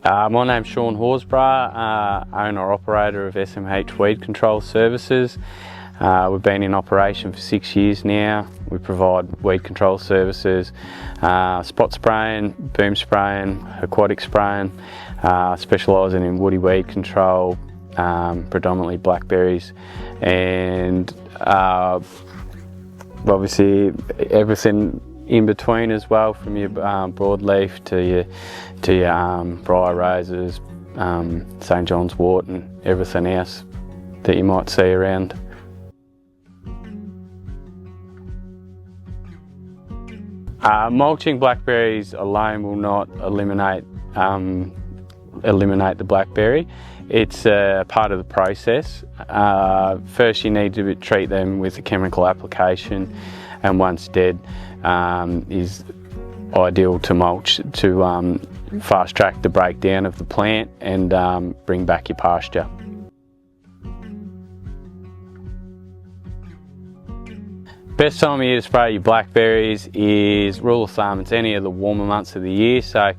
My name's Sean Horburgh, owner-operator of SMH Weed Control Services. We've been in operation for 6 years now. We provide weed control services, spot spraying, boom spraying, aquatic spraying, specialising in woody weed control, predominantly blackberries, and obviously everything in between as well, from your broadleaf to your briar roses, St John's wort, and everything else that you might see around. Mulching blackberries alone will not eliminate the blackberry. It's part of the process. First you need to treat them with a chemical application, and once dead is ideal to mulch to fast track the breakdown of the plant and bring back your pasture. Best time of year to spray your blackberries is, rule of thumb, it's any of the warmer months of the year, so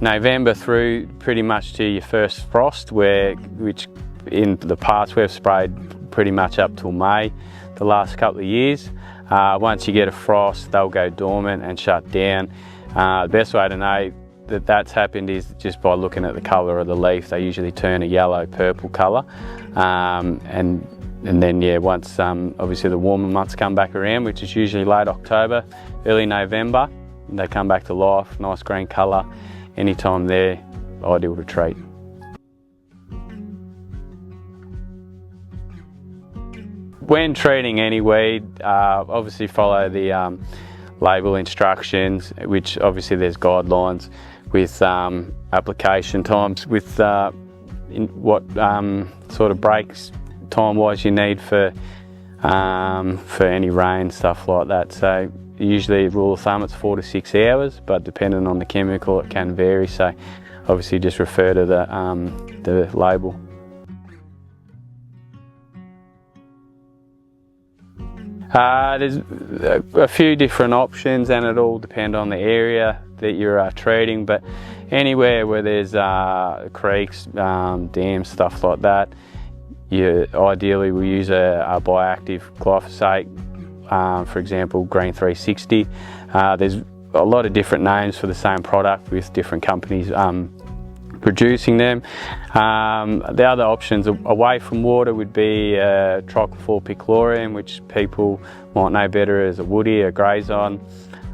November through pretty much to your first frost, which in the past we've sprayed pretty much up till May the last couple of years. Once you get a frost, they'll go dormant and shut down. The best way to know that that's happened is just by looking at the colour of the leaf. They usually turn a yellow-purple colour, and then yeah, once obviously the warmer months come back around, which is usually late October, early November, they come back to life, nice green colour. Anytime there, ideal to treat. When treating any weed, obviously follow the label instructions, which obviously there's guidelines with application times, with what sort of breaks time-wise you need for any rain, stuff like that. So usually, rule of thumb, it's 4 to 6 hours, but depending on the chemical, it can vary. So obviously, just refer to the label. There's a few different options, and it all depends on the area that you're treating, but anywhere where there's creeks, dams, stuff like that, you ideally will use a bioactive glyphosate, for example Green 360. There's a lot of different names for the same product with different companies producing them. The other options away from water would be trichlorpichlorine, which people might know better as a woody, a grazon.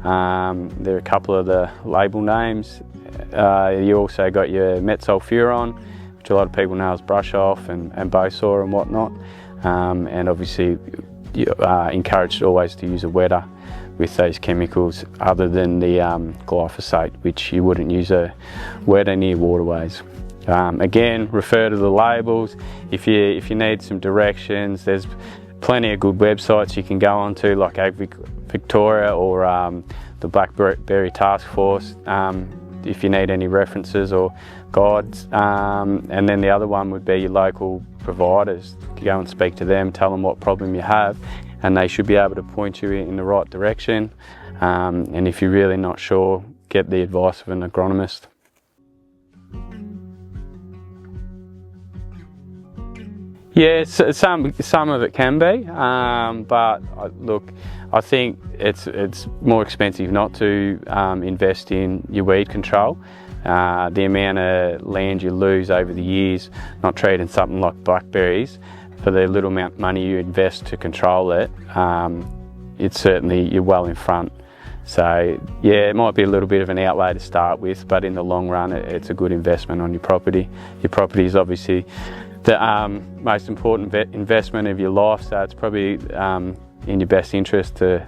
There are a couple of the label names. You also got your metsulfuron, which a lot of people know as brush off and bosaw and whatnot. And obviously you're encouraged always to use a wetter with those chemicals other than the glyphosate, which you wouldn't use a wetter near waterways. Again, refer to the labels. If you need some directions, there's plenty of good websites you can go onto, like Ag Victoria or the Blackberry Task Force, if you need any references or guides. And then the other one would be your local providers. You go and speak to them, tell them what problem you have, and they should be able to point you in the right direction. And if you're really not sure, get the advice of an agronomist. Yeah, some of it can be, but look, I think it's more expensive not to invest in your weed control. The amount of land you lose over the years not treating something like blackberries, for the little amount of money you invest to control it, it's certainly, you're well in front. So yeah, it might be a little bit of an outlay to start with, but in the long run it's a good investment on your property. Your property is obviously the most important investment of your life, so it's probably in your best interest to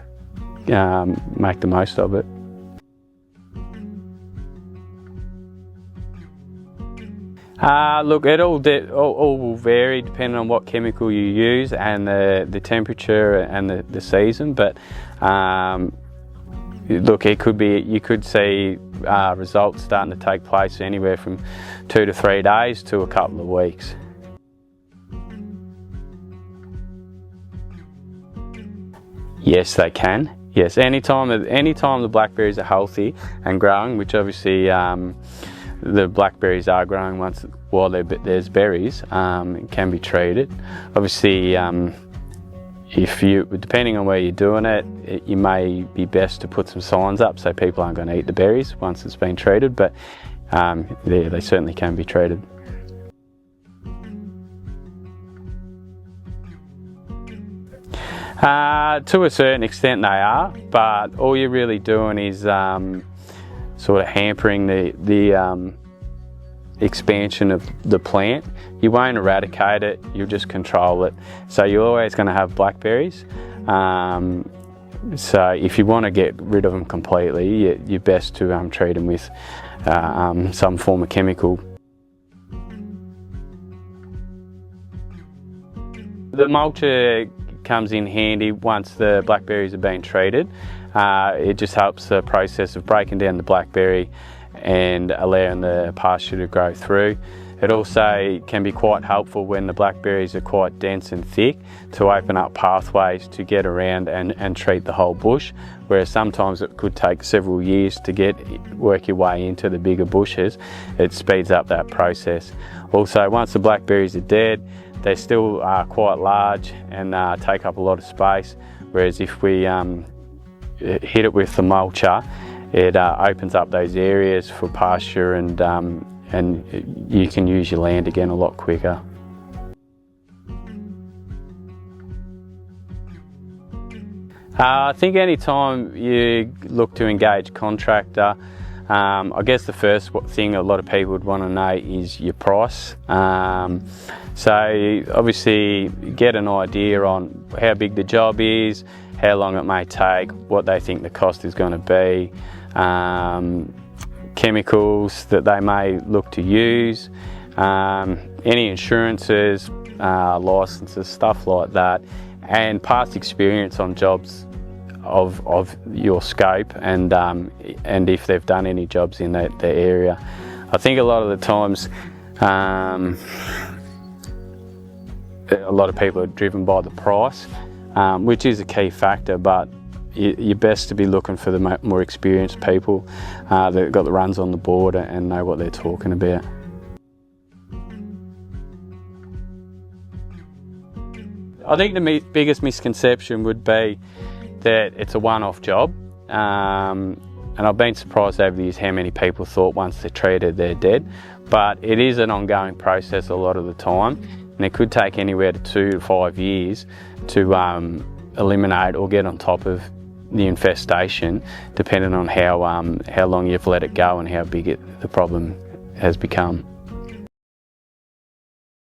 make the most of it. Look, it all will vary depending on what chemical you use and the temperature and the season, but look, it could be, you could see results starting to take place anywhere from 2 to 3 days to a couple of weeks. Yes, they can. Yes, anytime the blackberries are healthy and growing, which obviously the blackberries are growing while there's berries, it can be treated. Obviously, depending on where you're doing it, you may be best to put some signs up so people aren't going to eat the berries once it's been treated, but they certainly can be treated. To a certain extent they are, but all you're really doing is sort of hampering the expansion of the plant. You won't eradicate it, you'll just control it. So you're always going to have blackberries. So if you want to get rid of them completely, you're best to treat them with some form of chemical. The mulcher comes in handy once the blackberries have been treated. It just helps the process of breaking down the blackberry and allowing the pasture to grow through. It also can be quite helpful when the blackberries are quite dense and thick to open up pathways to get around and treat the whole bush, whereas sometimes it could take several years to work your way into the bigger bushes. It speeds up that process. Also, once the blackberries are dead, they still are quite large and take up a lot of space, whereas if we hit it with the mulcher, it opens up those areas for pasture and you can use your land again a lot quicker. I think anytime you look to engage contractor, I guess the first thing a lot of people would want to know is your price. So obviously get an idea on how big the job is, how long it may take, what they think the cost is going to be, chemicals that they may look to use, any insurances, licenses, stuff like that, and past experience on jobs of your scope and if they've done any jobs in their area. I think a lot of the times a lot of people are driven by the price, which is a key factor, but you're best to be looking for the more experienced people that got the runs on the board and know what they're talking about. I think the biggest misconception would be that it's a one-off job, and I've been surprised over the years how many people thought once they're treated they're dead, but it is an ongoing process a lot of the time, and it could take anywhere to 2 to 5 years to eliminate or get on top of the infestation, depending on how long you've let it go and how big the problem has become.